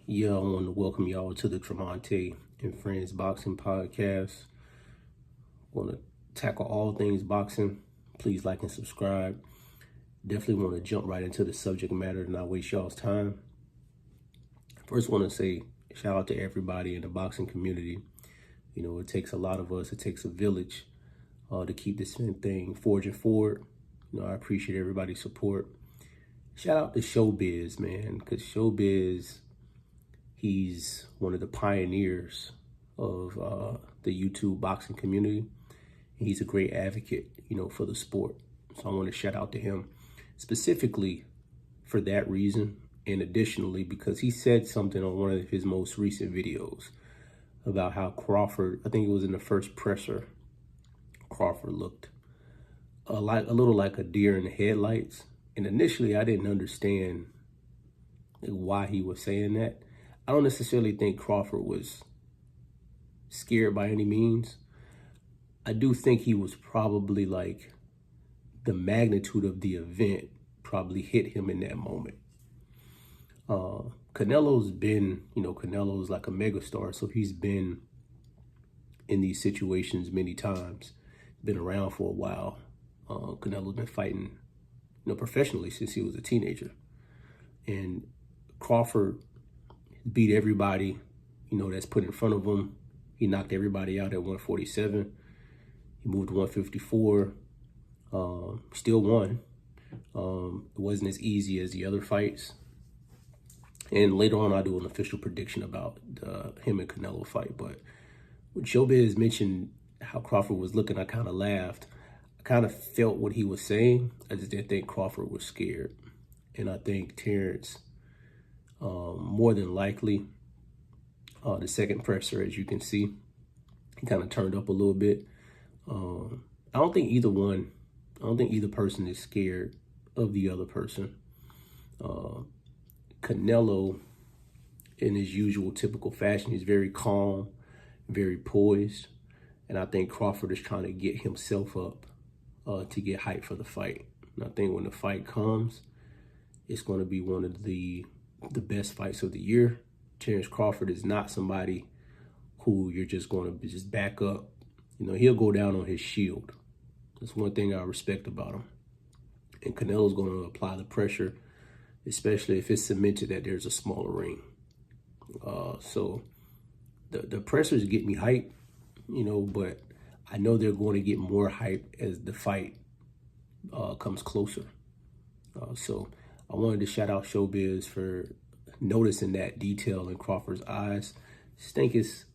Yeah, I want to welcome y'all to the Tremonte and Friends Boxing Podcast. I want to tackle all things boxing. Please like and subscribe. Definitely want to jump right into the subject matter and not waste y'all's time. First, want to say shout out to everybody in the boxing community. You know, it takes a lot of us. It takes a village to keep this thing forging forward. You know, I appreciate everybody's support. Shout out to Showbiz, man, because Showbiz, he's one of the pioneers of the YouTube boxing community. He's a great advocate, you know, for the sport. So I want to shout out to him specifically for that reason. And additionally, because he said something on one of his most recent videos about how Crawford, I think it was in the first presser, Crawford looked a little like a deer in the headlights. And initially, I didn't understand why he was saying that. I don't necessarily think Crawford was scared by any means. I do think he was probably like the magnitude of the event probably hit him in that moment. Canelo's been, you know, Canelo's like a megastar, so he's been in these situations many times, been around for a while. Canelo's been fighting, you know, professionally since he was a teenager. And Crawford beat everybody, you know, that's put in front of him. He knocked everybody out at 147. He moved to 154. Still won. It wasn't as easy as the other fights. And later on, I'll do an official prediction about him and Canelo fight. But when Showbiz mentioned how Crawford was looking, I kind of laughed. I kind of felt what he was saying. I just didn't think Crawford was scared. And I think Terence, more than likely, the second presser, as you can see, he kind of turned up a little bit. I don't think either person is scared of the other person. Canelo, in his usual typical fashion, he's very calm, very poised. And I think Crawford is trying to get himself up to get hyped for the fight. And I think when the fight comes, it's going to be one of the best fights of the year. Terence Crawford is not somebody who you're just going to just back up. You know, he'll go down on his shield. That's one thing I respect about him. And Canelo's going to apply the pressure, especially if it's cemented that there's a smaller ring. So the pressers get me hyped, you know, but I know they're going to get more hype as the fight comes closer. So I wanted to shout out Showbiz for noticing that detail in Crawford's eyes. I just think it's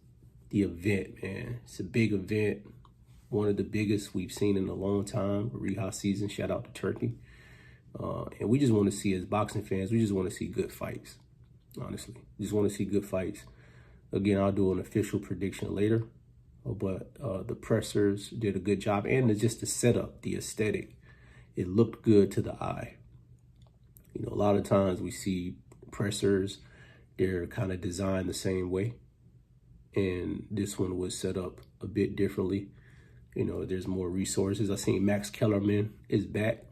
the event, man. It's a big event. One of the biggest we've seen in a long time. Reha season, shout out to Turkey. And we just want to see, as boxing fans, we just want to see good fights, honestly. We just want to see good fights. Again, I'll do an official prediction later. But the pressers did a good job. And just the setup, the aesthetic, it looked good to the eye. You know, a lot of times we see pressers, they're kind of designed the same way. And this one was set up a bit differently. You know, there's more resources. I seen Max Kellerman is back.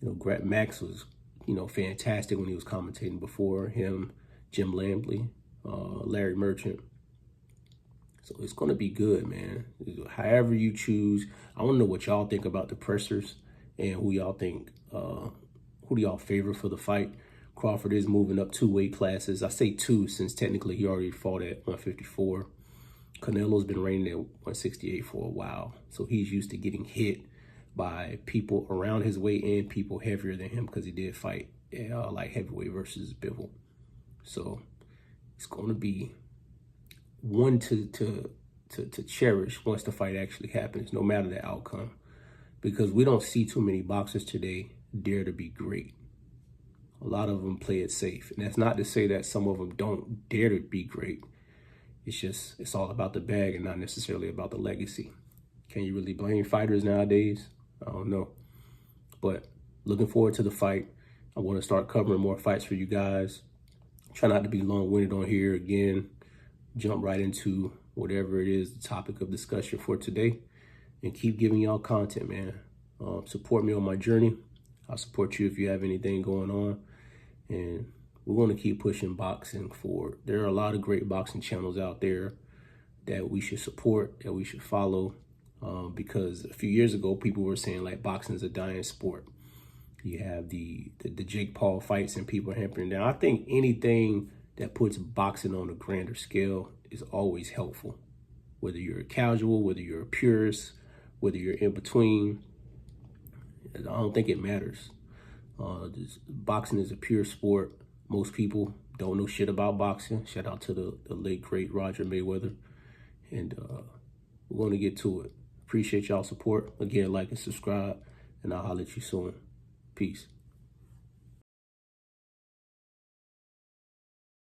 You know, Max was, you know, fantastic when he was commentating before him, Jim Lampley, Larry Merchant. So it's going to be good, man. However you choose. I want to know what y'all think about the pressers and who y'all think, who do y'all favor for the fight. Crawford is moving up 2 weight classes. I say 2 since technically he already fought at 154. Canelo's been reigning at 168 for a while. So he's used to getting hit by people around his weight and people heavier than him, because he did fight like heavyweight versus Bivol. So it's going to be one to cherish once the fight actually happens, no matter the outcome, because we don't see too many boxers today dare to be great. A lot of them play it safe. And that's not to say that some of them don't dare to be great. It's just, it's all about the bag and not necessarily about the legacy. Can you really blame fighters nowadays? I don't know. But looking forward to the fight. I want to start covering more fights for you guys. Try not to be long-winded on here. Again, jump right into whatever it is, the topic of discussion for today. And keep giving y'all content, man. Support me on my journey. I'll support you if you have anything going on. And we're going to keep pushing boxing forward. There are a lot of great boxing channels out there that we should support, that we should follow. Because a few years ago, people were saying like boxing is a dying sport. You have the Jake Paul fights and people are hampering down. I think anything that puts boxing on a grander scale is always helpful. Whether you're a casual, whether you're a purist, whether you're in between, I don't think it matters. Boxing is a pure sport. Most people don't know shit about boxing. Shout out to the late, great Roger Mayweather. And we're going to get to it. Appreciate y'all support. Again, like and subscribe, and I'll holler at you soon. Peace.